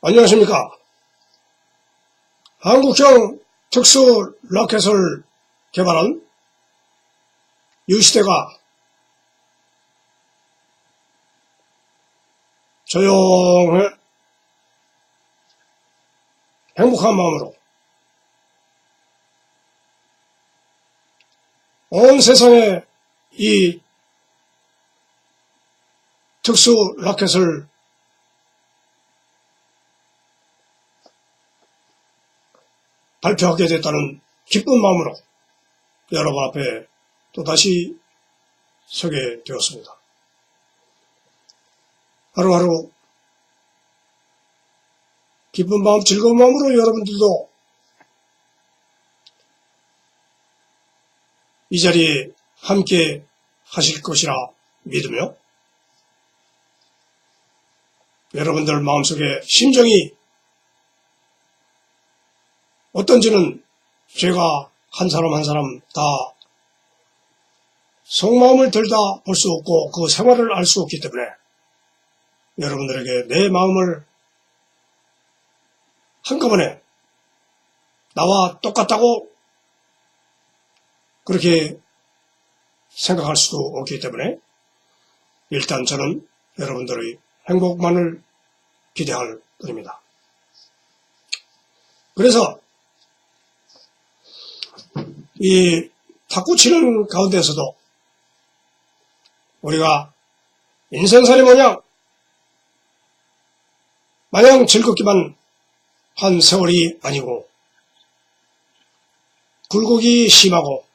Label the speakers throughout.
Speaker 1: 안녕하십니까. 한국형 특수 라켓을 개발한 유시대가 조용해 행복한 마음으로 온 세상에 이 특수 라켓을 발표하게 됐다는 기쁜 마음으로 여러분 앞에 또다시 서게 되었습니다. 하루하루 기쁜 마음, 즐거운 마음으로 여러분들도 이 자리에 함께 하실 것이라 믿으며 여러분들 마음속에 심정이 어떤지는 제가 한 사람 한 사람 다 속마음을 들다 볼 수 없고 그 생활을 알 수 없기 때문에 여러분들에게 내 마음을 한꺼번에 나와 똑같다고 그렇게 생각할 수도 없기 때문에 일단 저는 여러분들의 행복만을 기대할 뿐입니다. 그래서 이 탁구 치는 가운데서도 우리가 인생살이 마냥 즐겁기만 한 세월이 아니고 굴곡이 심하고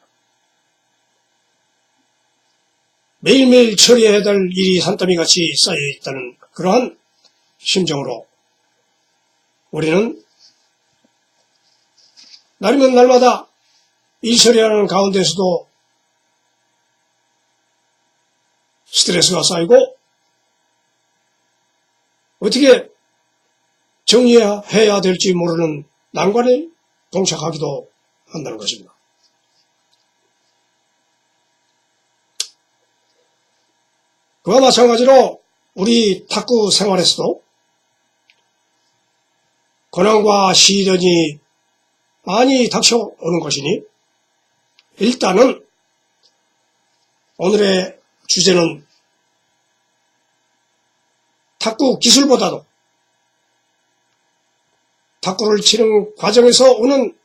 Speaker 1: 매일매일 처리해야 될 일이 산더미같이 쌓여있다는 그러한 심정으로 우리는 날이면 날마다 일 처리하는 가운데서도 스트레스가 쌓이고 어떻게 정리해야 될지 모르는 난관에 봉착하기도 한다는 것입니다. 그와 마찬가지로 우리 탁구 생활에서도 고난과 시련이 많이 닥쳐오는 것이니 일단은 오늘의 주제는 탁구 기술보다도 탁구를 치는 과정에서 오는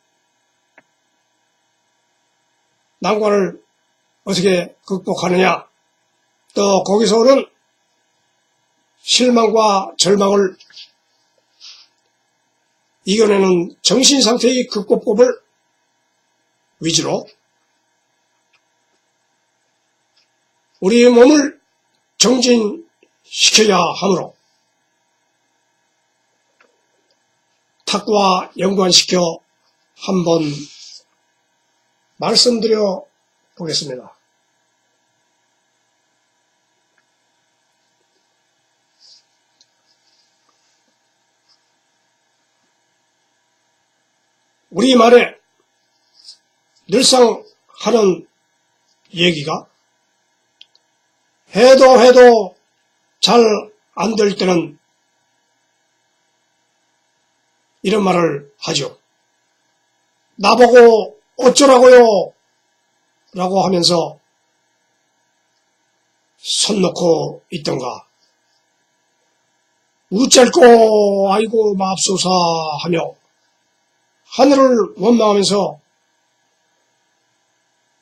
Speaker 1: 난관을 어떻게 극복하느냐, 또 거기서 오는 실망과 절망을 이겨내는 정신상태의 극복법을 위주로 우리의 몸을 정진시켜야 하므로 탁구와 연관시켜 한번 말씀드려 보겠습니다. 우리말에 늘상 하는 얘기가 해도 잘 안 될 때는 이런 말을 하죠. 나보고 어쩌라고요? 라고 하면서 손 놓고 있던가 우짤꼬 아이고 맙소사 하며 하늘을 원망하면서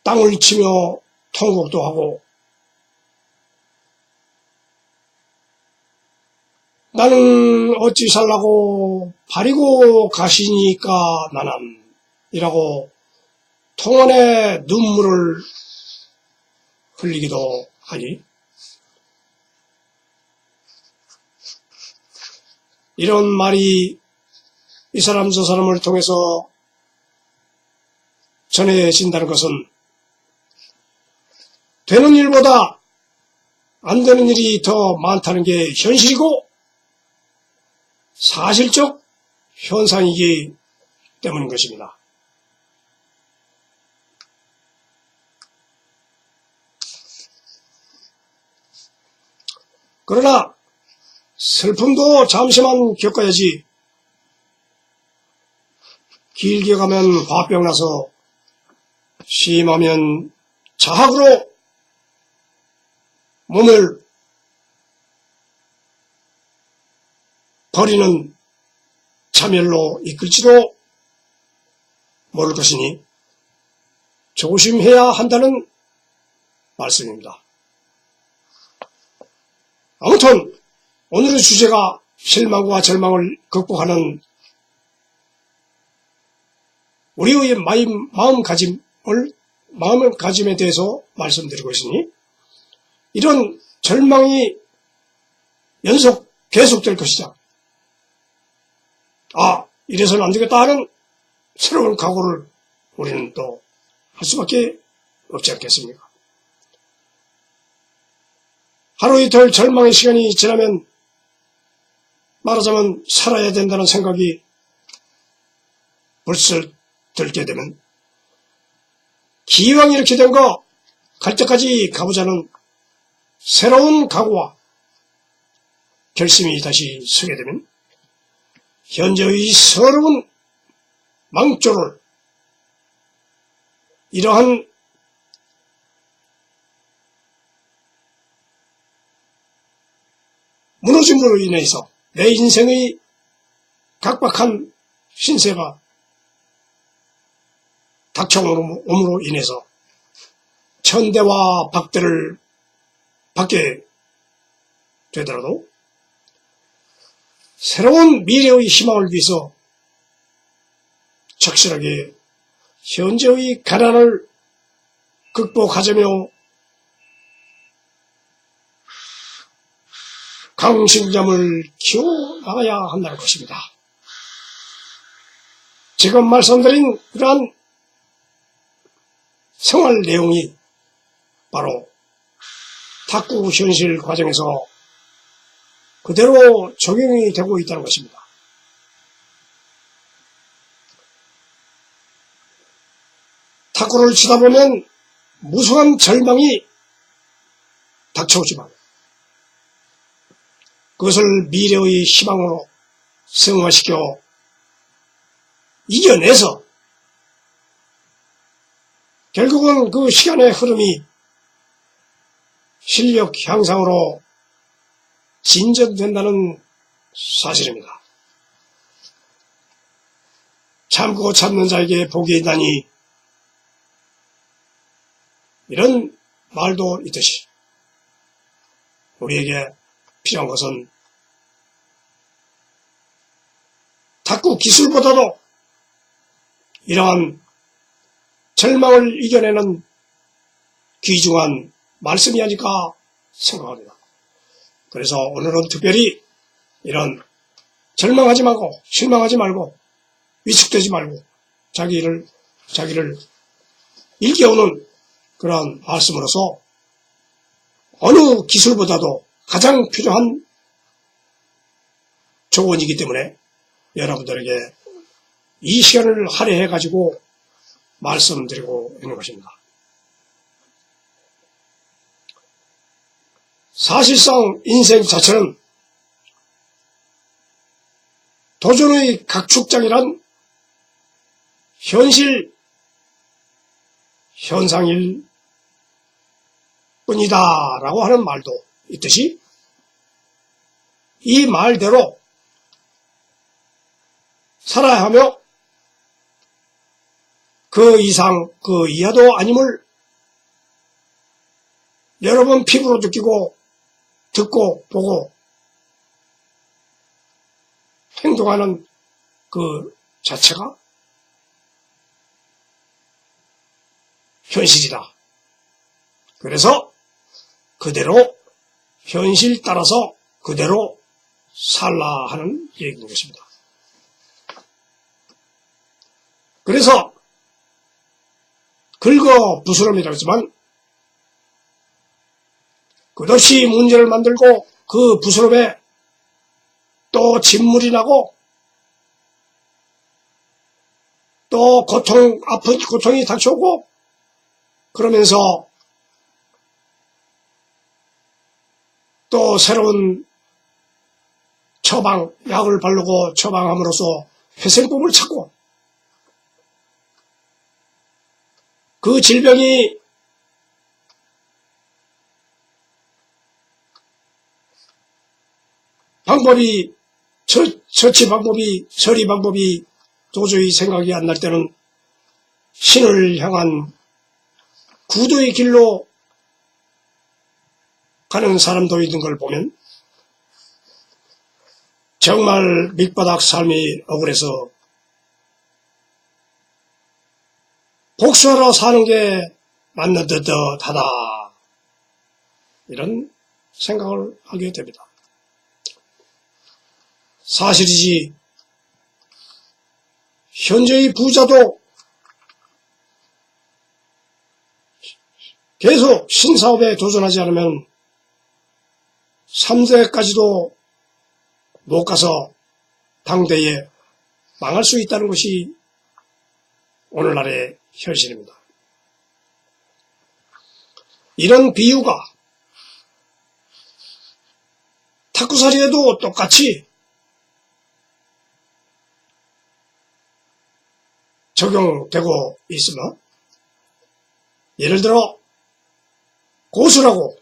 Speaker 1: 땅을 치며 통곡도 하고 나는 어찌 살라고 바리고 가시니까 나는 이라고 통원의 눈물을 흘리기도 하니 이런 말이 이 사람 저 사람을 통해서 전해진다는 것은 되는 일보다 안 되는 일이 더 많다는 게 현실이고 사실적 현상이기 때문인 것입니다. 그러나 슬픔도 잠시만 겪어야지 길게 가면 화병 나서 심하면 자학으로 몸을 버리는 참열로 이끌지도 모를 것이니 조심해야 한다는 말씀입니다. 아무튼 오늘의 주제가 실망과 절망을 극복하는 우리의 마음가짐에 대해서 말씀드리고 있으니 이런 절망이 계속될 것이다. 이래서는 안 되겠다 하는 새로운 각오를 우리는 또 할 수밖에 없지 않겠습니까? 하루 이틀 절망의 시간이 지나면 말하자면 살아야 된다는 생각이 불슬 들게 되면 기왕 이렇게 된 거 갈 때까지 가보자는 새로운 각오와 결심이 다시 서게 되면 현재의 서러운 망조를 이러한 무너짐으로 인해서 내 인생의 각박한 신세가 닥쳐옴으로 인해서 천대와 박대를 받게 되더라도 새로운 미래의 희망을 위해서 착실하게 현재의 가난을 극복하자며 강심장을 키워나가야 한다는 것입니다. 지금 말씀드린 그러한 생활 내용이 바로 탁구 현실 과정에서 그대로 적용이 되고 있다는 것입니다. 탁구를 치다 보면 무수한 절망이 닥쳐오지만 그것을 미래의 희망으로 승화시켜 이겨내서 결국은 그 시간의 흐름이 실력 향상으로 진전된다는 사실입니다. 참고 참는 자에게 복이 있다니 이런 말도 있듯이 우리에게 필요한 것은 탁구 기술보다도 이러한 절망을 이겨내는 귀중한 말씀이 아닐까 생각합니다. 그래서 오늘은 특별히 이런 절망하지 말고 실망하지 말고 위축되지 말고 자기를 일깨우는 그런 말씀으로서 어느 기술보다도 가장 필요한 조언이기 때문에 여러분들에게 이 시간을 할애해 가지고 말씀드리고 있는 것입니다. 사실상 인생 자체는 도전의 각축장이란 현상일 뿐이다 라고 하는 말도 있듯이 이 말대로 살아야 하며 그 이상 그 이하도 아님을 여러 번 피부로 느끼고 듣고 보고 행동하는 그 자체가 현실이다. 그래서 그대로 현실 따라서 그대로 살라 하는 얘기인 것입니다. 그래서 긁어 부스럼이라고 했지만 끝없이 문제를 만들고 그 부스럼에 또 진물이 나고 또 아픈 고통이 닥쳐오고 그러면서 또 새로운 약을 바르고 처방함으로써 회생법을 찾고 그 질병이 처치 방법이, 처리 방법이 도저히 생각이 안 날 때는 신을 향한 구도의 길로 가는 사람도 있는 걸 보면 정말 밑바닥 삶이 억울해서 복수하러 사는 게 맞는 듯하다, 이런 생각을 하게 됩니다. 사실이지 현재의 부자도 계속 신사업에 도전하지 않으면 3세까지도 못 가서 당대에 망할 수 있다는 것이 오늘날의 현실입니다. 이런 비유가 탁구살이에도 똑같이 적용되고 있으며, 예를 들어 고수라고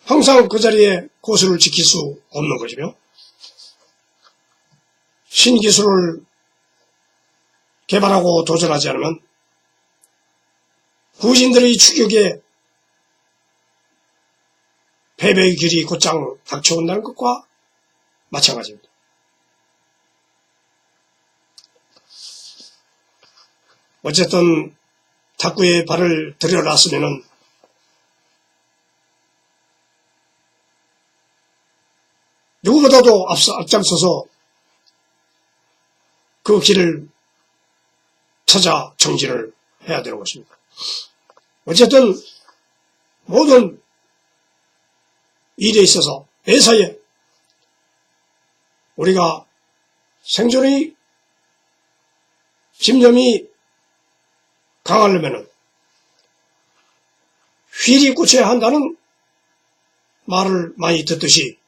Speaker 1: 항상 그 자리에 고수를 지킬 수 없는 것이며, 신기술을 개발하고 도전하지 않으면 후진들의 추격에 패배의 길이 곧장 닥쳐온다는 것과 마찬가지입니다. 어쨌든 탁구에 발을 들여놨으면은 누구보다도 앞장서서 그 길을 찾아 정진을 해야 되는 것입니다. 어쨌든 모든 일에 있어서 매사에 우리가 생존의 집념이 강하려면은 휠이 꽂혀야 한다는 말을 많이 듣듯이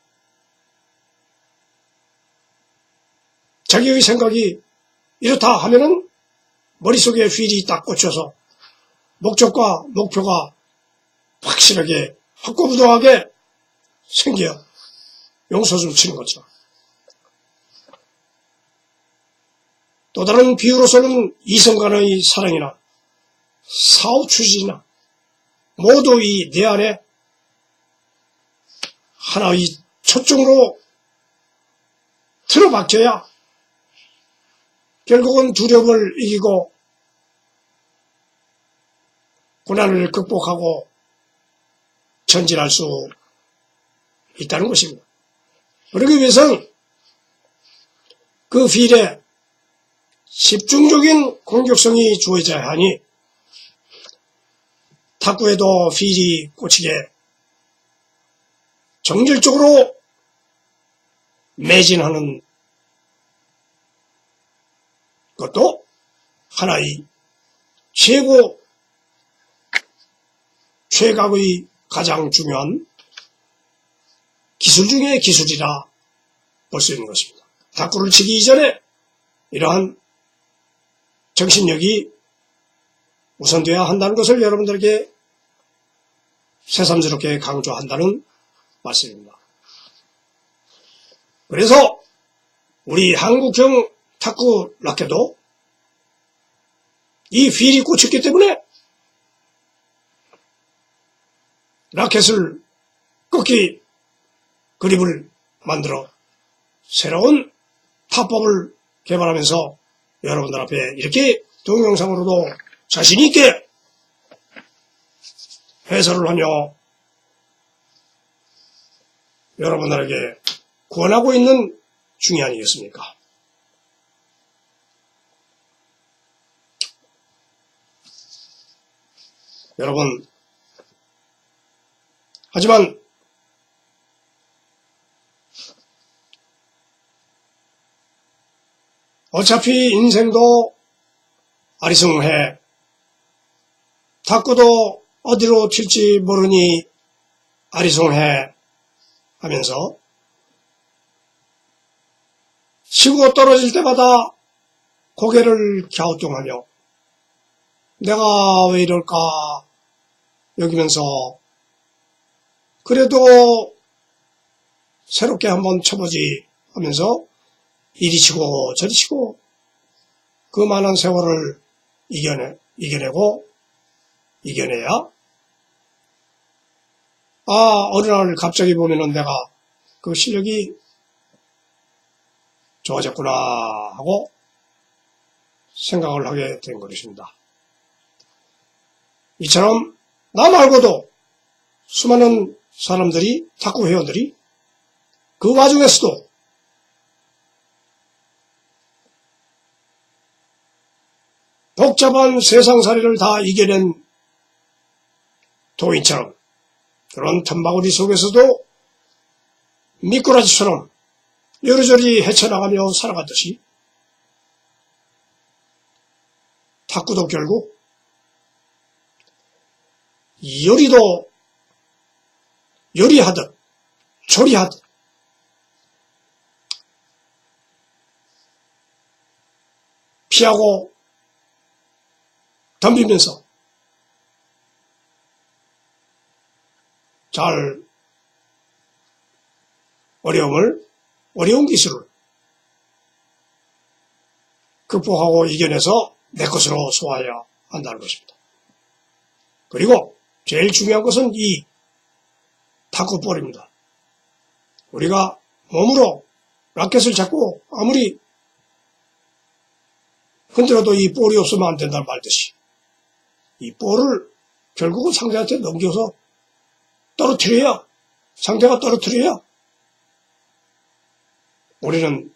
Speaker 1: 자기의 생각이 이렇다 하면은 머릿속에 휠이 딱 꽂혀서 목적과 목표가 확실하게 확고부동하게 생겨 용서좀 치는 거죠. 또 다른 비유로서는 이성 간의 사랑이나 사업 추진이나 모두 이 내 안에 하나의 초점으로 틀어박혀야 결국은 두려움을 이기고 고난을 극복하고 전진할 수 있다는 것입니다. 그러기 위해서는 그 휠에 집중적인 공격성이 주어져야 하니, 탁구에도 휠이 꽂히게 정열적으로 매진하는 것도 하나의 최각의 가장 중요한 기술 중의 기술이라 볼 수 있는 것입니다. 탁구를 치기 이전에 이러한 정신력이 우선되어야 한다는 것을 여러분들에게 새삼스럽게 강조한다는 말씀입니다. 그래서 우리 한국형 탁구 라켓도 이 휠이 꽂혔기 때문에 라켓을 꺾기 그립을 만들어 새로운 타법을 개발하면서 여러분들 앞에 이렇게 동영상으로도 자신있게 해설을 하며 여러분들에게 구원하고 있는 중이 아니겠습니까? 여러분, 하지만 어차피 인생도 아리송해, 탁구도 어디로 튈지 모르니 아리송해 하면서 치고 떨어질 때마다 고개를 갸우뚱하며 내가 왜 이럴까 여기면서 그래도 새롭게 한번 쳐보지 하면서 이리 치고 저리 치고 그 많은 세월을 이겨내고 이겨내야 어느 날 갑자기 보면은 내가 그 실력이 좋아졌구나 하고 생각을 하게 된 것입니다. 이처럼 나 말고도 수많은 사람들이, 탁구 회원들이 그 와중에서도 복잡한 세상살이를 다 이겨낸 도인처럼 그런 틈바구니 속에서도 미꾸라지처럼 요리조리 헤쳐나가며 살아갔듯이 탁구도 결국 요리도 요리하듯 조리하듯 피하고 덤비면서 잘 어려운 기술을 극복하고 이겨내서 내 것으로 소화해야 한다는 것입니다. 그리고 제일 중요한 것은 이 탁구볼입니다. 우리가 몸으로 라켓을 잡고 아무리 흔들어도 이 볼이 없으면 안 된다는 말듯이 이 볼을 결국은 상대한테 넘겨서 떨어뜨려야, 상대가 떨어뜨려야 우리는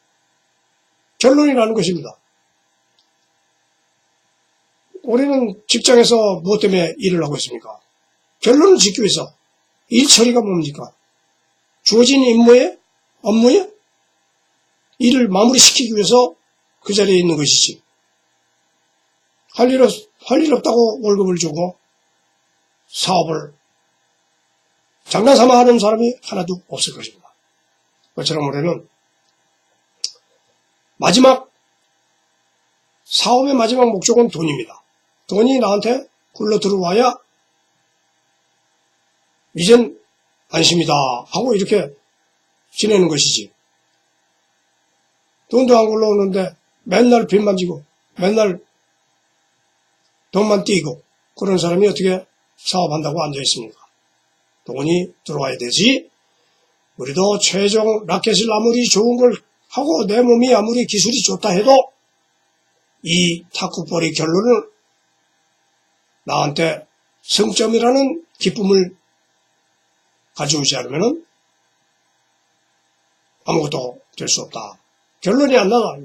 Speaker 1: 결론이 나는 것입니다. 우리는 직장에서 무엇 때문에 일을 하고 있습니까? 결론을 짓기 위해서. 일 처리가 뭡니까? 주어진 업무에 일을 마무리시키기 위해서 그 자리에 있는 것이지. 할 일 없다고 월급을 주고 사업을 장난삼아 하는 사람이 하나도 없을 것입니다. 그처럼 우리는 사업의 마지막 목적은 돈입니다. 돈이 나한테 굴러 들어와야 이젠 안심이다 하고 이렇게 지내는 것이지. 돈도 안 굴러오는데 맨날 빚만 지고 맨날 돈만 띄고 그런 사람이 어떻게 사업한다고 앉아있습니까? 돈이 들어와야 되지. 우리도 최종 라켓을 아무리 좋은 걸 하고 내 몸이 아무리 기술이 좋다 해도 이 탁구볼의 결론을 나한테 승점이라는 기쁨을 가져오지 않으면 아무것도 될 수 없다. 결론이 안 나가.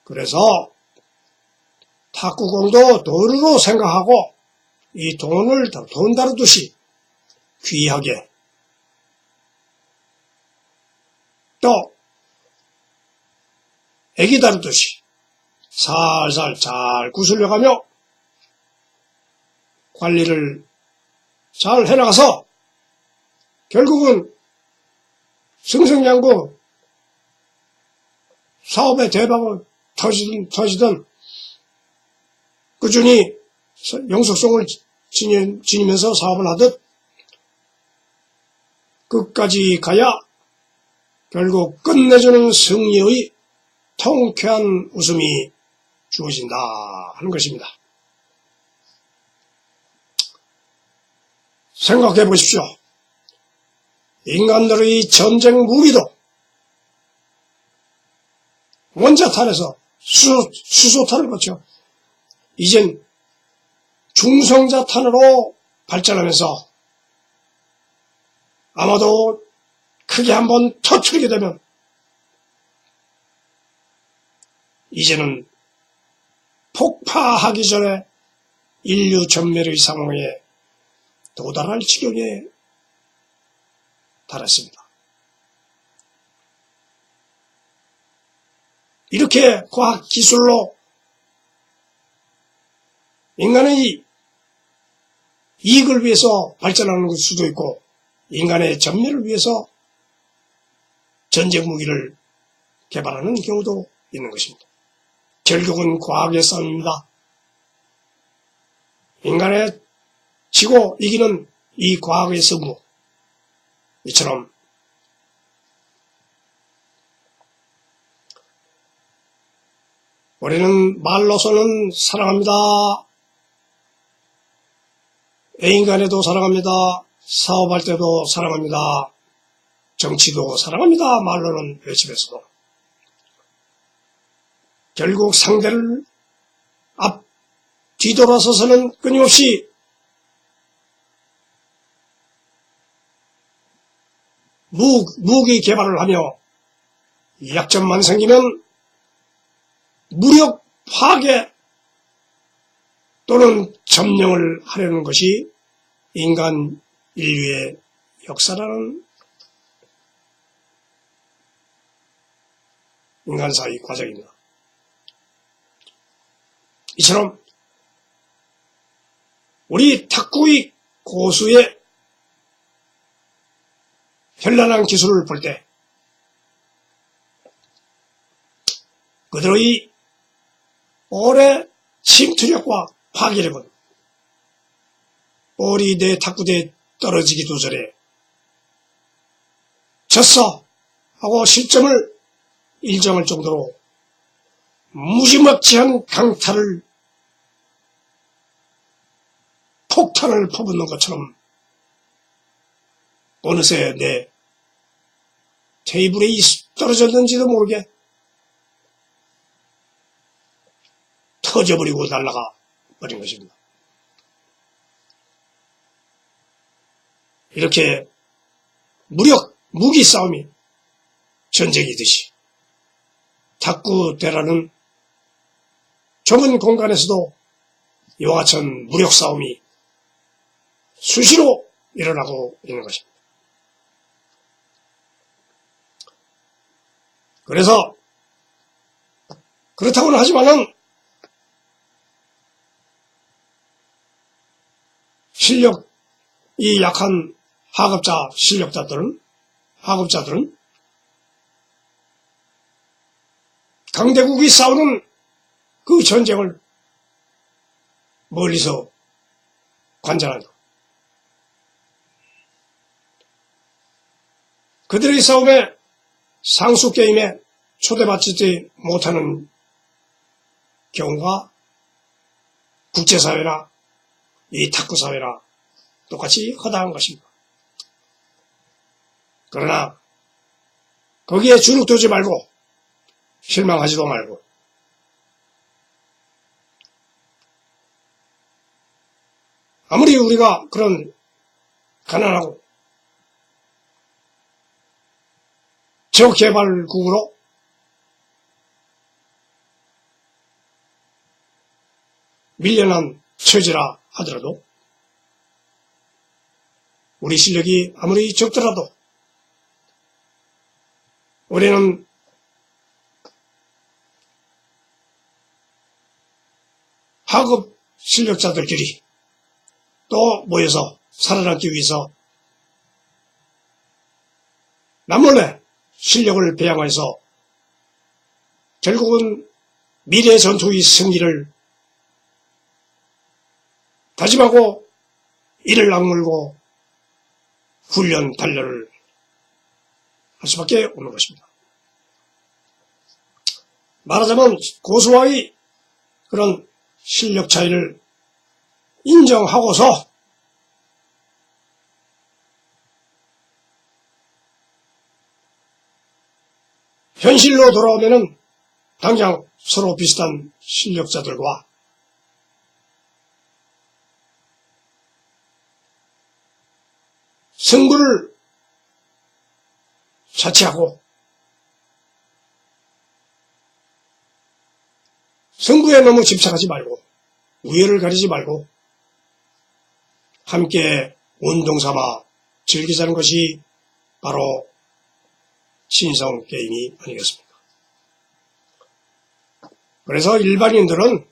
Speaker 1: 그래서 탁구공도 돈으로 생각하고 이 돈을 돈 다루듯이 귀하게 또 애기 다루듯이 살살 잘 구슬려가며 관리를 잘 해나가서 결국은 승승장구 사업의 대박을 터지든 꾸준히 영속성을 지니면서 사업을 하듯 끝까지 가야 결국 끝내주는 승리의 통쾌한 웃음이 주어진다 하는 것입니다. 생각해 보십시오. 인간들의 전쟁 무기도 원자탄에서 수소탄을 거쳐 이젠 중성자탄으로 발전하면서 아마도 크게 한번 터뜨리게 되면 이제는 폭파하기 전에 인류 전멸의 상황에 도달할 지경에 달했습니다. 이렇게 과학기술로 인간의 이익을 위해서 발전하는 걸 수도 있고 인간의 전멸을 위해서 전쟁 무기를 개발하는 경우도 있는 것입니다. 결국은 과학의 싸움입니다. 인간의 지고 이기는 이 과학의 승부. 이처럼 우리는 말로서는 사랑합니다. 애인간에도 사랑합니다. 사업할 때도 사랑합니다. 정치도 사랑합니다. 말로는 외치면서도 결국 상대를 뒤돌아서서는 끊임없이 무기 개발을 하며 약점만 생기면 무력 파괴 또는 점령을 하려는 것이 인간 인류의 역사라는 인간사의 과정입니다. 이처럼 우리 탁구의 고수의 현란한 기술을 볼 때 그들의 오래 침투력과 파괴력은 볼이 내 탁구대에 떨어지기도 전에 졌어 하고 실점을 인정할 정도로 무지막지한 강타를 폭탄을 퍼붓는 것처럼 어느새 내 테이블에 떨어졌는지도 모르게 터져버리고 날아가 버린 것입니다. 이렇게 무기 싸움이 전쟁이듯이 탁구대라는 좁은 공간에서도 이와 같은 무력 싸움이 수시로 일어나고 있는 것입니다. 그래서 그렇다고는 하지만은 실력이 약한 하급자들은 강대국이 싸우는 그 전쟁을 멀리서 관전한다. 그들의 싸움에 상수 게임에 초대받지 못하는 경우가 국제사회나 이 탁구사회나 똑같이 허다한 것입니다. 그러나 거기에 주눅들지 말고 실망하지도 말고 아무리 우리가 그런 가난하고 저개발국으로 밀려난 처지라 하더라도 우리 실력이 아무리 적더라도 우리는 하급 실력자들끼리 또 모여서 살아남기 위해서 남몰래 실력을 배양해서 결국은 미래 전투의 승리를 다짐하고 이를 악물고 훈련 단련을 할 수밖에 없는 것입니다. 말하자면 고수와의 그런 실력 차이를 인정하고서 현실로 돌아오면은 당장 서로 비슷한 실력자들과 승부를 자치하고 승부에 너무 집착하지 말고 우열을 가리지 말고 함께 운동삼아 즐기자는 것이 바로 신성 게임이 아니겠습니까? 그래서 일반인들은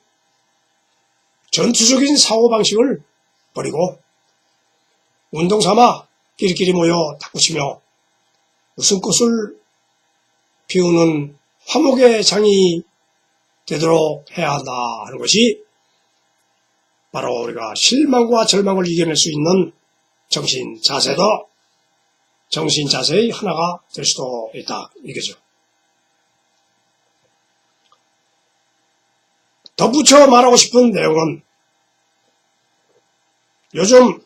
Speaker 1: 전투적인 사고방식을 버리고 운동삼아 끼리끼리 모여 탁구치며 웃음꽃을 피우는 화목의 장이 되도록 해야 한다 하는 것이 바로 우리가 실망과 절망을 이겨낼 수 있는 정신 자세의 하나가 될 수도 있다 이거죠. 덧붙여 말하고 싶은 내용은 요즘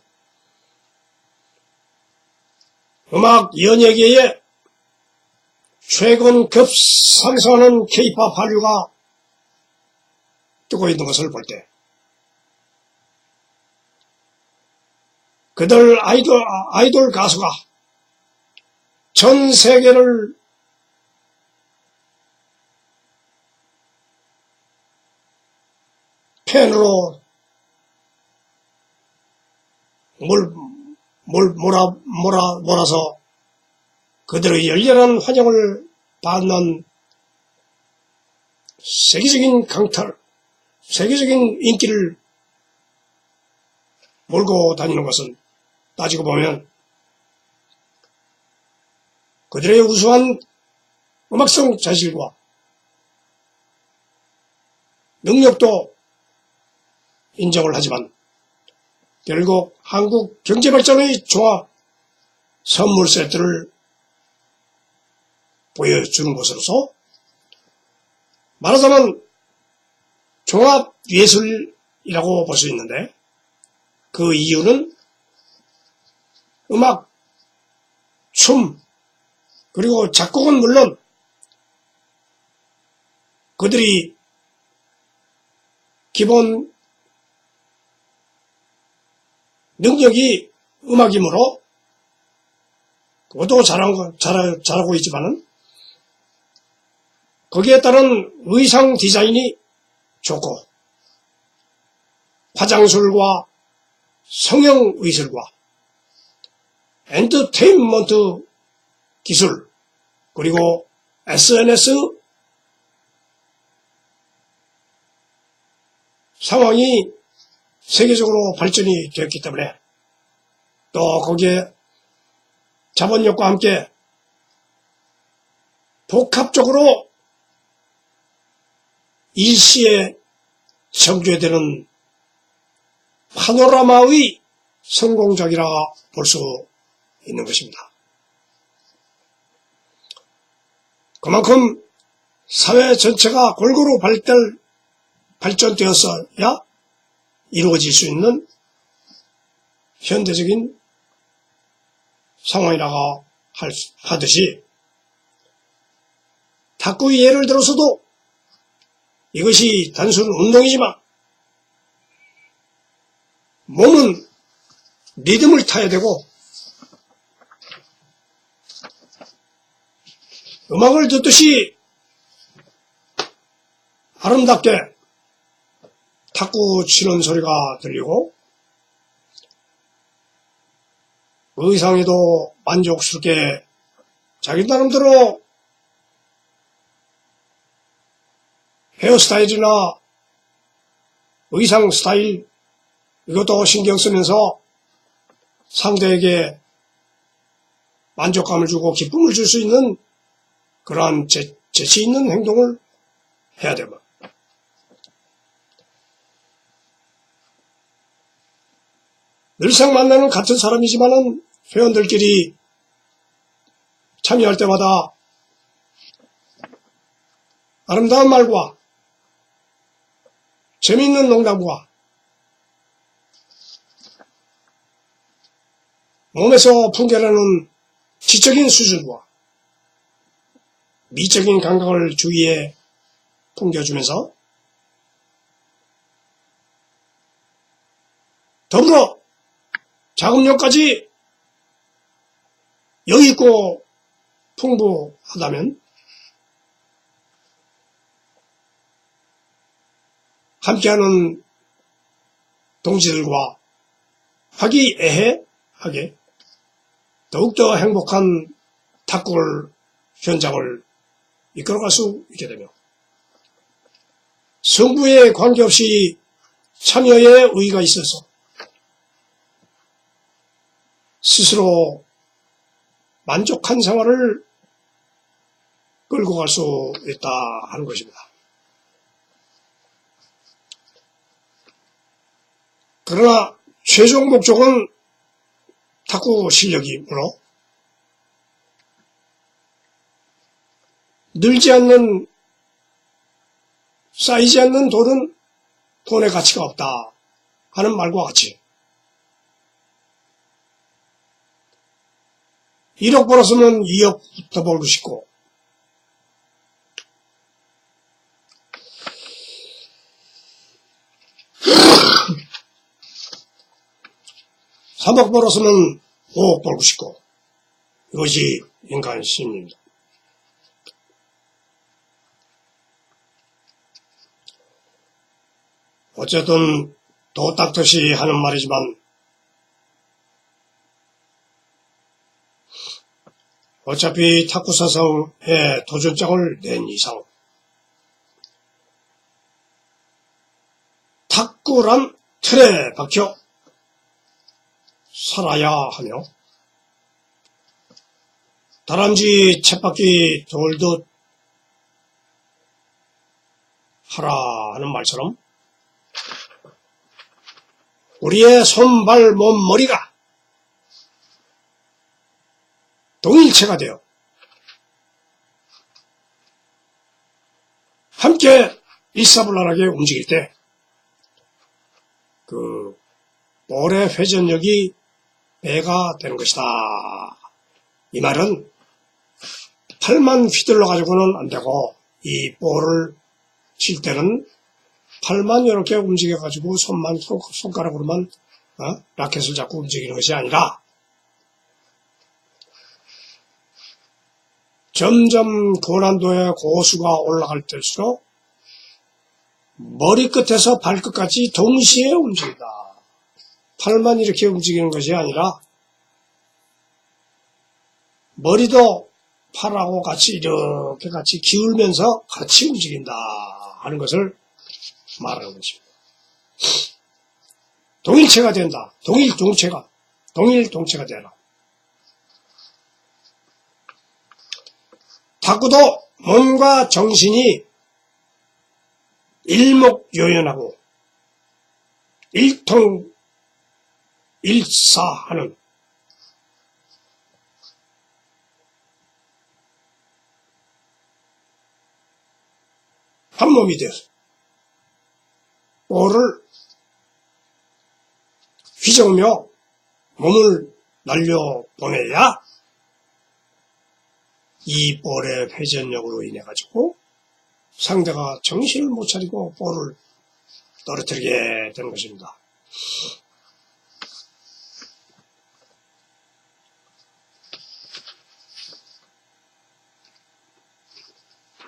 Speaker 1: 음악 연예계에 최근 급상승하는 K-POP 한류가 뜨고 있는 것을 볼 때 그들 아이돌 가수가 전 세계를 팬으로 몰아서 그들의 열렬한 환영을 받는 세계적인 강탈, 세계적인 인기를 몰고 다니는 것은 따지고 보면 그들의 우수한 음악성 자질과 능력도 인정을 하지만 결국 한국 경제발전의 종합 선물 세트를 보여주는 것으로서 말하자면 종합예술이라고 볼 수 있는데 그 이유는 음악, 춤, 그리고 작곡은 물론 그들이 기본 능력이 음악이므로 그것도 잘하고 있지만은 거기에 따른 의상 디자인이 좋고 화장술과 성형의술과 엔터테인먼트 기술 그리고 SNS 상황이 세계적으로 발전이 되었기 때문에 또 거기에 자본력과 함께 복합적으로 일시에 전개되는 파노라마의 성공작이라 볼 수 있는 것입니다. 그만큼 사회 전체가 골고루 발전되었어야 이루어질 수 있는 현대적인 상황이라고 하듯이 탁구의 예를 들어서도 이것이 단순 운동이지만 몸은 리듬을 타야 되고 음악을 듣듯이 아름답게 탁구 치는 소리가 들리고 의상에도 만족스럽게 자기 나름대로 헤어스타일이나 의상 스타일 이것도 신경 쓰면서 상대에게 만족감을 주고 기쁨을 줄 수 있는 그러한 재치 있는 행동을 해야 되고 늘상 만나는 같은 사람이지만은 회원들끼리 참여할 때마다 아름다운 말과 재미있는 농담과 몸에서 풍겨나는 지적인 수준과 미적인 감각을 주위에 풍겨주면서 더불어 자금력까지 여유있고 풍부하다면 함께하는 동지들과 화기애애하게 더욱더 행복한 탁구 현장을 이끌어갈 수 있게 되며 성부에 관계없이 참여에 의의가 있어서 스스로 만족한 생활을 끌고 갈 수 있다 하는 것입니다. 그러나 최종 목적은 탁구 실력이므로 늘지 않는, 쌓이지 않는 돈은 돈의 가치가 없다 하는 말과 같이 1억 벌었으면 2억 더 벌고 싶고 3억 벌었으면 5억 벌고 싶고 이것이 인간 심리입니다. 어쨌든 도 닦듯이 하는 말이지만 어차피 탁구 사상에 도전장을 낸 이상 탁구란 틀에 박혀 살아야 하며 다람쥐 쳇바퀴 돌듯 하라 하는 말처럼 우리의 손, 발, 몸, 머리가 동일체가 되어 함께 일사불란하게 움직일 때 그 볼의 회전력이 배가 되는 것이다. 이 말은 팔만 휘둘러 가지고는 안 되고 이 볼을 칠 때는 팔만 이렇게 움직여 가지고 손가락으로만 라켓을 잡고 움직이는 것이 아니라 점점 고난도의 고수가 올라갈 때일수록 머리끝에서 발끝까지 동시에 움직인다. 팔만 이렇게 움직이는 것이 아니라 머리도 팔하고 같이 이렇게 같이 기울면서 같이 움직인다 하는 것을 말하는 것입니다. 동일체가 된다. 동일동체가 되라. 탁구도 몸과 정신이 일목요연하고 일통일사하는 한 몸이 되어서 볼을 휘저으며 몸을 날려보내야 이 볼의 회전력으로 인해 가지고 상대가 정신을 못 차리고 볼을 떨어뜨리게 되는 것입니다.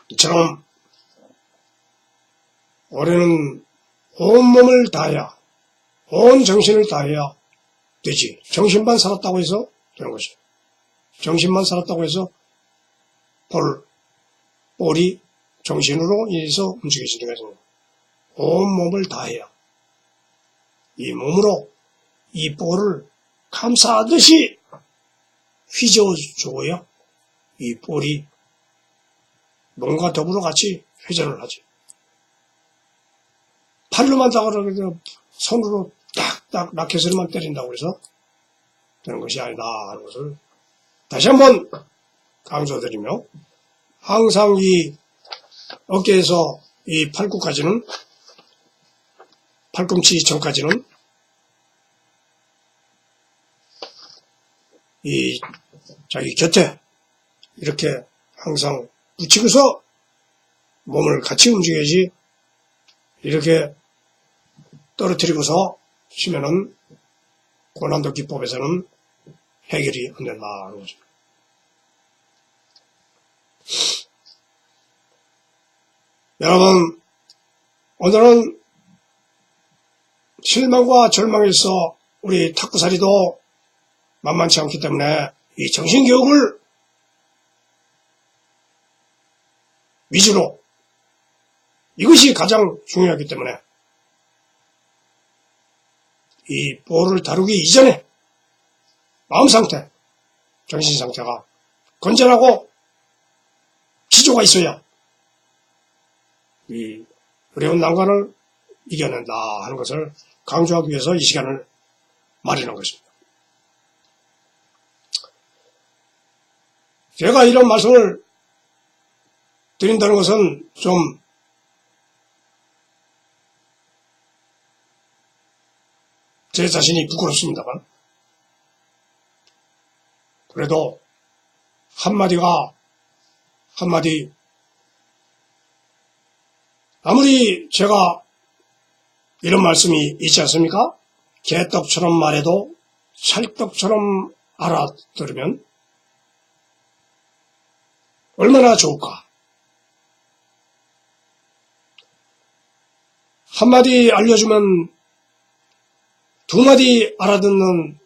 Speaker 1: 이처럼 올해는 온몸을 다해야, 온 정신을 다해야 되지. 정신만 살았다고 해서 되는 것이죠. 정신만 살았다고 해서 볼이 정신으로 인해서 움직여지는 것입니다. 온몸을 다해야 이 몸으로 이 볼을 감싸듯이 휘저어줘야 이 볼이 몸과 더불어 같이 회전을 하지. 팔로만 다가가서 손으로 딱딱 라켓을만 때린다고 해서 되는 것이 아니다 하는 것을 다시 한번 강조드리며 항상 이 어깨에서 이 팔꿈치 전까지는 이 자기 곁에 이렇게 항상 붙이고서 몸을 같이 움직여야지 이렇게 떨어뜨리고서 치면은 고난도 기법에서는 해결이 안 된다 하는 거죠. 여러분, 오늘은 실망과 절망에서 우리 탁구살이도 만만치 않기 때문에 이 정신교육을 위주로 이것이 가장 중요하기 때문에 이 볼을 다루기 이전에 마음 상태, 정신 상태가 건전하고 기조가 있어야 이 어려운 난관을 이겨낸다 하는 것을 강조하기 위해서 이 시간을 마련한 것입니다. 제가 이런 말씀을 드린다는 것은 좀 제 자신이 부끄럽습니다만 그래도 한마디 아무리 제가 이런 말씀이 있지 않습니까? 개떡처럼 말해도 찰떡처럼 알아들으면 얼마나 좋을까? 한마디 알려주면 두 마디 알아듣는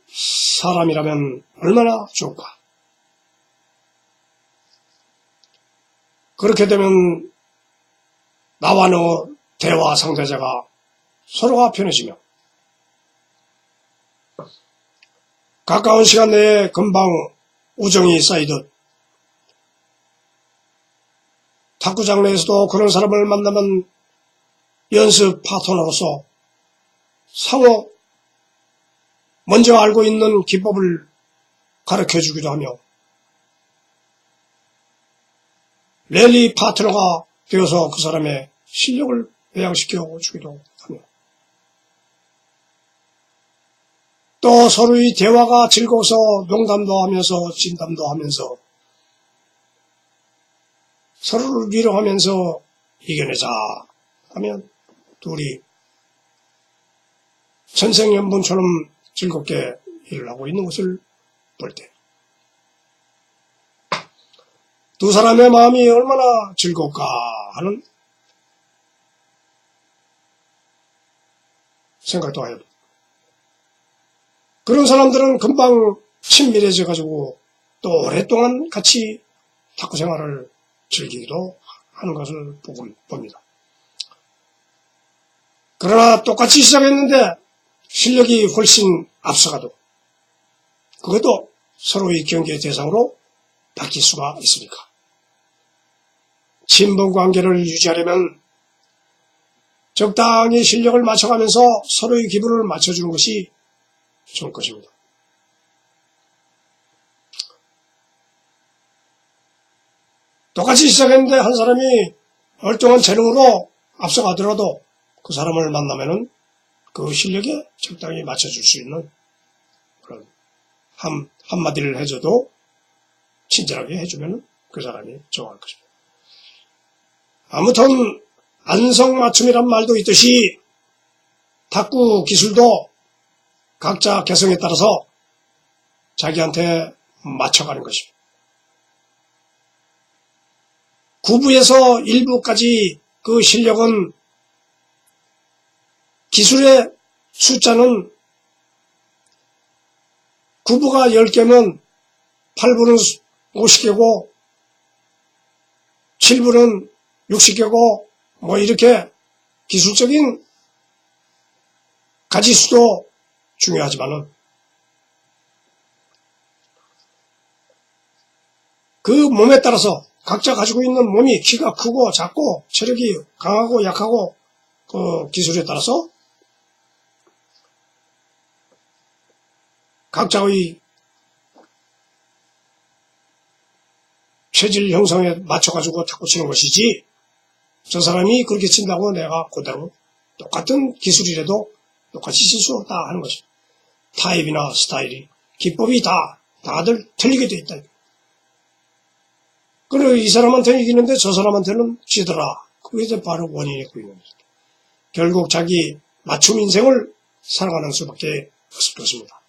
Speaker 1: 사람이라면 얼마나 좋을까? 그렇게 되면 나와 너 대화 상대자가 서로가 편해지며 가까운 시간 내에 금방 우정이 쌓이듯 탁구장 내에서도 그런 사람을 만나면 연습 파트너로서 상호 먼저 알고 있는 기법을 가르쳐주기도 하며 랠리 파트너가 되어서 그 사람의 실력을 배양시켜 주기도 하며 또 서로의 대화가 즐거워서 농담도 하면서 진담도 하면서 서로를 위로하면서 이겨내자 하면 둘이 천생연분처럼 즐겁게 일을 하고 있는 것을 볼 때 두 사람의 마음이 얼마나 즐거울까 하는 생각도 해요. 그런 사람들은 금방 친밀해져 가지고 또 오랫동안 같이 탁구 생활을 즐기기도 하는 것을 봅니다. 그러나 똑같이 시작했는데 실력이 훨씬 앞서가도 그것도 서로의 경계의 대상으로 바뀔 수가 있으니까. 친분관계를 유지하려면 적당히 실력을 맞춰가면서 서로의 기분을 맞춰주는 것이 좋을 것입니다. 똑같이 시작했는데 한 사람이 얼뚱한 재능으로 앞서가더라도 그 사람을 만나면은 그 실력에 적당히 맞춰줄 수 있는 그런 한마디를 해줘도 친절하게 해주면 그 사람이 좋아할 것입니다. 아무튼 안성맞춤이란 말도 있듯이 탁구 기술도 각자 개성에 따라서 자기한테 맞춰가는 것입니다. 9부에서 1부까지 그 실력은 기술의 숫자는 9부가 10개면 8부는 50개고 7부는 60개고 뭐 이렇게 기술적인 가지수도 중요하지만은 그 몸에 따라서 각자 가지고 있는 몸이 키가 크고 작고 체력이 강하고 약하고 그 기술에 따라서 각자의 체질 형성에 맞춰가지고 탁구 치는 것이지 저 사람이 그렇게 친다고 내가 그대로 똑같은 기술이라도 똑같이 칠 수 없다 하는 것입니다. 타입이나 스타일이 기법이 다들 틀리게 돼 있다. 그리고 이 사람한테는 이기는데 저 사람한테는 지더라. 그게 이제 바로 원인이 있고 있는 것입니다. 결국 자기 맞춤 인생을 살아가는 수밖에 없을 것입니다.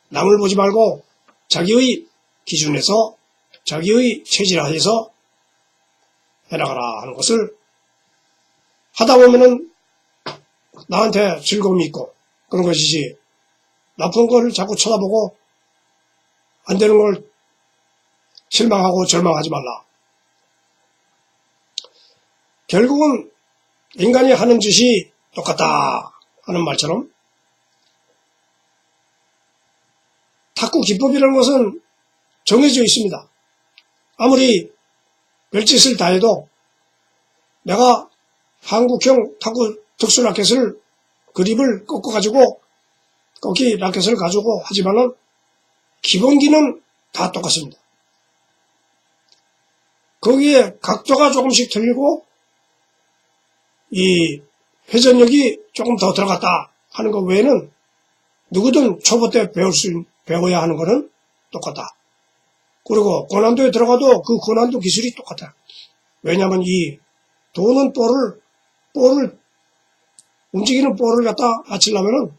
Speaker 1: 남을 보지 말고 자기의 기준에서 자기의 체질하에서 해나가라 하는 것을 하다 보면은 나한테 즐거움이 있고 그런 것이지 나쁜 걸 자꾸 쳐다보고 안 되는 걸 실망하고 절망하지 말라. 결국은 인간이 하는 짓이 똑같다 하는 말처럼 탁구 기법이라는 것은 정해져 있습니다. 아무리 별짓을 다 해도 내가 한국형 탁구 특수라켓을 그립을 꺾어가지고 꺾기 라켓을 가지고 하지만은 기본기는 다 똑같습니다. 거기에 각도가 조금씩 틀리고 이 회전력이 조금 더 들어갔다 하는 것 외에는 누구든 초보 때 배워야 하는 거는 똑같다. 그리고 고난도에 들어가도 그 고난도 기술이 똑같아. 왜냐하면 이 도는 볼을 움직이는 볼을 갖다 맞추려면은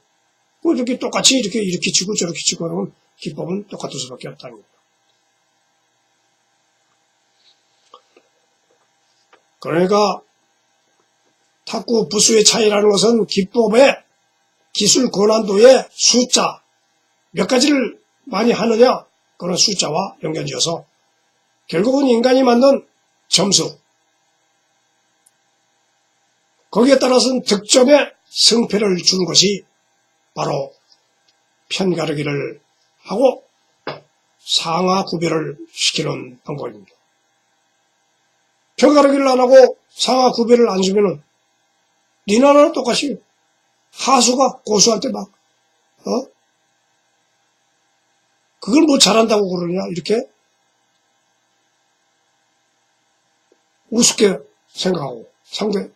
Speaker 1: 이렇게 똑같이 이렇게 치고 저렇게 치고 하는 기법은 똑같을 수밖에 없다는 거예요. 그러니까 탁구 부수의 차이라는 것은 기법의 기술 고난도의 숫자 몇 가지를 많이 하느냐 그런 숫자와 연결지어서 결국은 인간이 만든 점수 거기에 따라서는 득점에 승패를 주는 것이 바로 편가르기를 하고 상하 구별을 시키는 방법입니다. 편가르기를 안 하고 상하 구별을 안 주면은 니나라는 똑같이 하수가 고수한테 막 그걸 뭐 잘한다고 그러냐 이렇게 우습게 생각하고 상대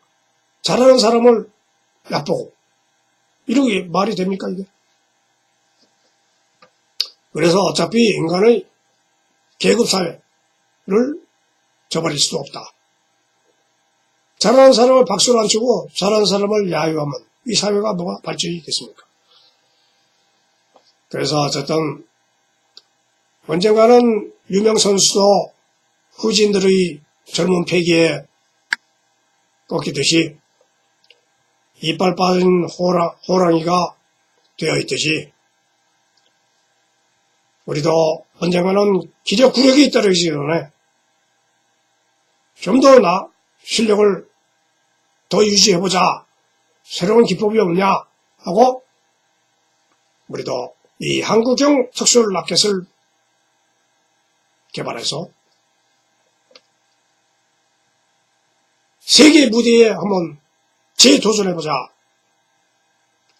Speaker 1: 잘하는 사람을 얕보고 이렇게 말이 됩니까 이게? 그래서 어차피 인간의 계급사회를 저버릴 수도 없다. 잘하는 사람을 박수를 안 치고 잘하는 사람을 야유하면 이 사회가 뭐가 발전이 있겠습니까? 그래서 어쨌든 언젠가는 유명 선수도 후진들의 젊은 패기에 꺾이듯이 이빨 빠진 호랑이가 되어 있듯이 우리도 언젠가는 기력 구력이 있다기 전에 좀 더 실력을 더 유지해보자. 새로운 기법이 없냐 하고 우리도 이 한국형 특수라켓을 개발해서 세계 무대에 한번 재도전해보자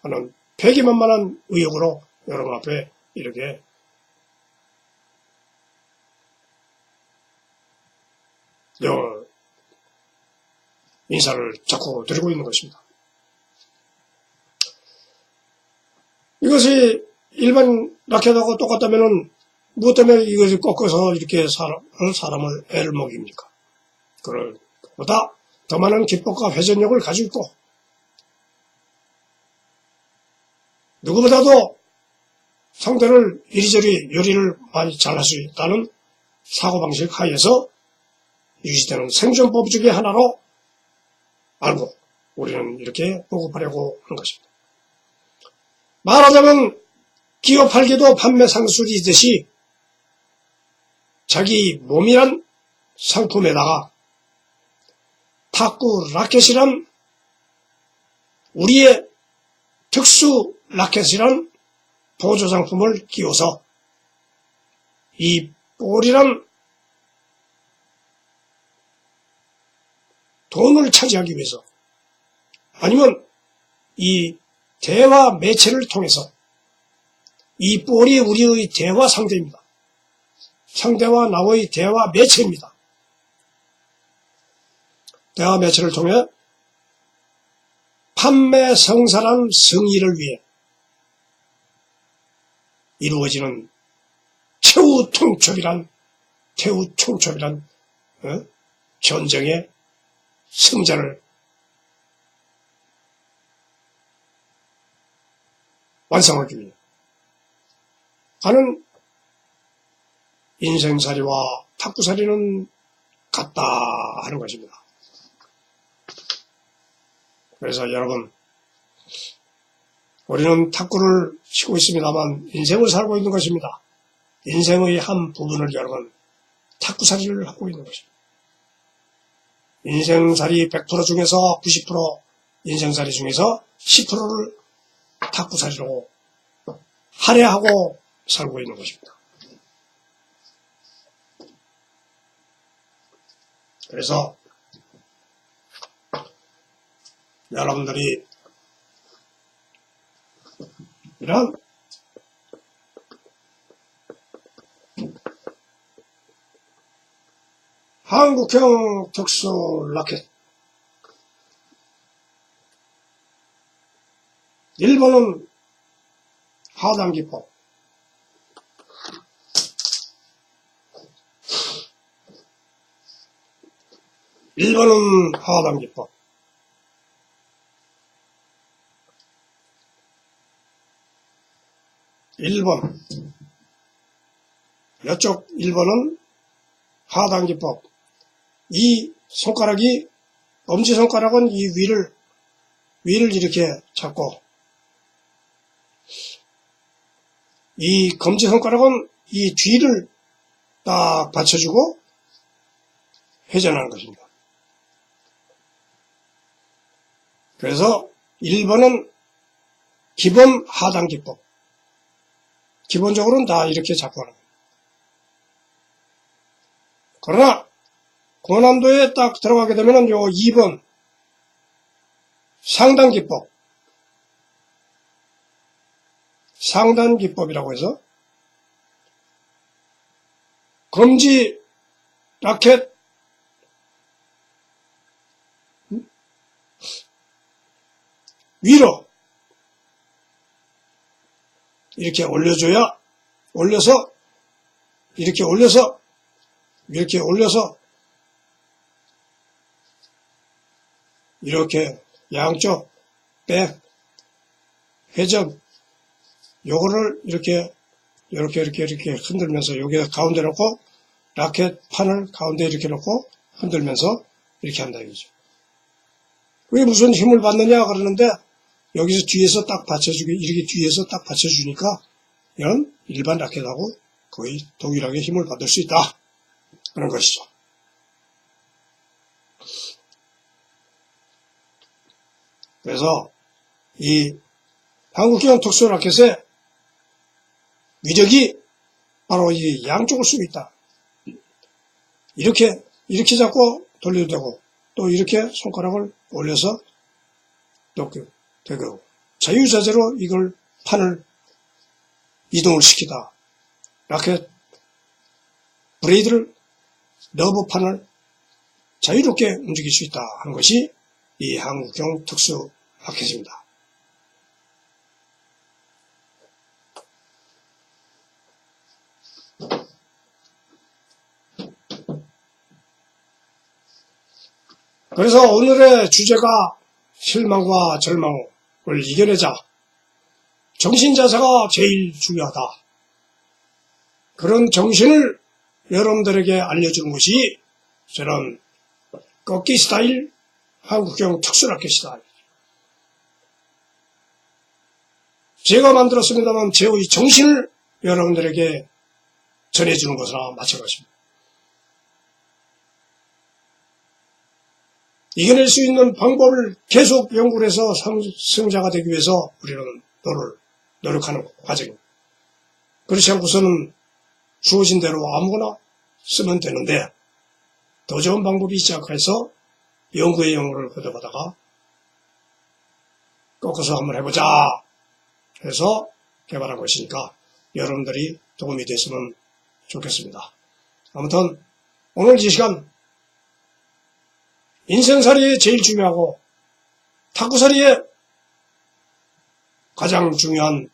Speaker 1: 하는 패기만만한 의욕으로 여러분 앞에 이렇게 인사를 자꾸 드리고 있는 것입니다. 이것이 일반 라켓하고 똑같다면은 무엇 때문에 이것을 꺾어서 이렇게 사람을 애를 먹입니까? 그보다 더 많은 기법과 회전력을 가지고 있고 누구보다도 상대를 이리저리 요리를 많이 잘할 수 있다는 사고방식 하에서 유지되는 생존법 중의 하나로 알고 우리는 이렇게 보급하려고 하는 것입니다. 말하자면 기업 팔기도 판매 상술이 있듯이 자기 몸이란 상품에다가 탁구 라켓이란 우리의 특수 라켓이란 보조상품을 끼워서 이 볼이란 돈을 차지하기 위해서 아니면 이 대화 매체를 통해서 이 볼이 우리의 대화 상대입니다. 상대와 나의 대화 매체입니다. 대화 매체를 통해 판매 성사란 승리를 위해 이루어지는 최후 총첩이란 전쟁의 승자를 완성하기 위해 하는 인생살이와 탁구살이는 같다 하는 것입니다. 그래서 여러분 우리는 탁구를 치고 있습니다만 인생을 살고 있는 것입니다. 인생의 한 부분을 여러분 탁구살이를 하고 있는 것입니다. 인생살이 100% 중에서 90% 인생살이 중에서 10%를 탁구살이로 할애하고 살고 있는 것입니다. 그래서 여러분들이 이런 한국형 특수 라켓, 일본은 하단 기법, 일본은 하단 기법, 일본, 이쪽 일본은 하단 기법. 이 손가락이, 엄지손가락은 이 위를 이렇게 잡고, 이 검지손가락은 이 뒤를 딱 받쳐주고 회전하는 것입니다. 그래서 1번은 기본 하단 기법. 기본적으로는 다 이렇게 잡고 하는 거예요. 그러나 고난도에 딱 들어가게 되면 요 2번 상단 기법, 상단 기법이라고 해서 검지 라켓 위로 이렇게 올려줘야, 올려서 이렇게 올려서 이렇게 양쪽 백 회전, 요거를 이렇게 흔들면서, 여기에 가운데 놓고 라켓 판을 가운데 이렇게 놓고 흔들면서 이렇게 한다 이거죠. 왜 무슨 힘을 받느냐 그러는데, 여기서 뒤에서 딱 받쳐주기, 이렇게 뒤에서 딱 받쳐주니까 이런 일반 라켓하고 거의 동일하게 힘을 받을 수 있다, 그런 것이죠. 그래서 이 한국형 특수 라켓의 위력이 바로 이 양쪽을 쓰고 있다. 이렇게 잡고 돌려도 되고, 또 이렇게 손가락을 올려서 놓고 되고, 자유자재로 이걸 판을 이동을 시키다. 라켓 브레이드를, 너브 판을 자유롭게 움직일 수 있다 하는 것이 이 한국형 특수 라켓입니다. 그래서 오늘의 주제가 실망과 절망을 이겨내자. 정신자세가 제일 중요하다. 그런 정신을 여러분들에게 알려주는 것이 저런 꺾기 스타일, 한국형 특수라켓 스타일. 제가 만들었습니다만 제 정신을 여러분들에게 전해주는 것이나 마찬가지입니다. 이겨낼 수 있는 방법을 계속 연구를 해서 승자가 되기 위해서 우리는 노력하는 과정입니다. 그렇지 않고서는 주어진 대로 아무거나 쓰면 되는데, 더 좋은 방법이 있지 않을까 해서 연구의 연구를 거듭하다가 꺾어서 한번 해보자 해서 개발한 것이니까 여러분들이 도움이 됐으면 좋겠습니다. 아무튼 오늘 이 시간 인생살이에 제일 중요하고 탁구살이에 가장 중요한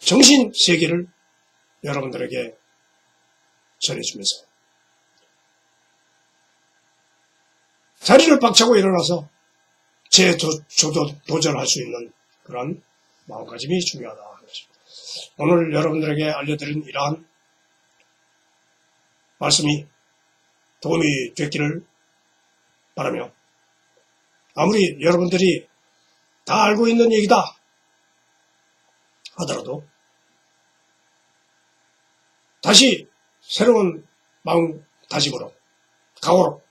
Speaker 1: 정신 세계를 여러분들에게 전해주면서 자리를 박차고 일어나서 저도 도전할 수 있는 그런 마음가짐이 중요하다. 오늘 여러분들에게 알려드린 이러한 말씀이 도움이 됐기를 바라며, 아무리 여러분들이 다 알고 있는 얘기다 하더라도 다시 새로운 마음다짐으로, 각오로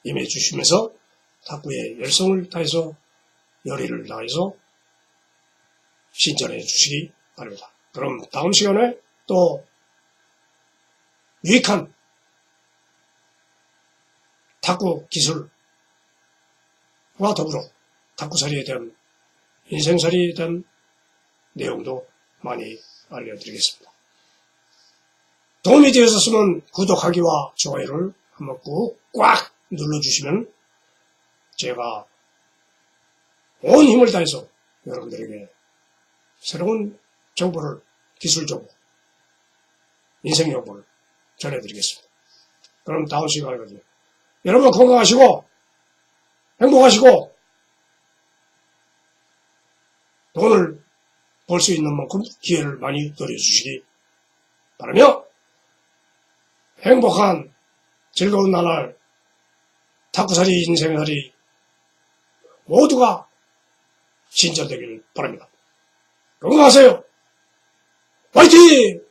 Speaker 1: 임해 주시면서 탁구의 열성을 다해서, 열의를 다해서 신전해 주시기 바랍니다. 그럼 다음 시간에 또 유익한 탁구 기술과 더불어 탁구살이에 대한 인생살이에 대한 내용도 많이 알려드리겠습니다. 도움이 되셨으면 구독하기와 좋아요를 한번 꾹 꽉 눌러주시면 제가 온 힘을 다해서 여러분들에게 새로운 정보를, 기술 정보, 인생 정보를 전해드리겠습니다. 그럼 다음 시간에 뵙겠습니다. 여러분 건강하시고 행복하시고 돈을 벌 수 있는 만큼 기회를 많이 누려주시기 바라며 행복한 즐거운 나날 탁구살이 인생살이 모두가 진전되길 바랍니다. 건강하세요. 화이팅!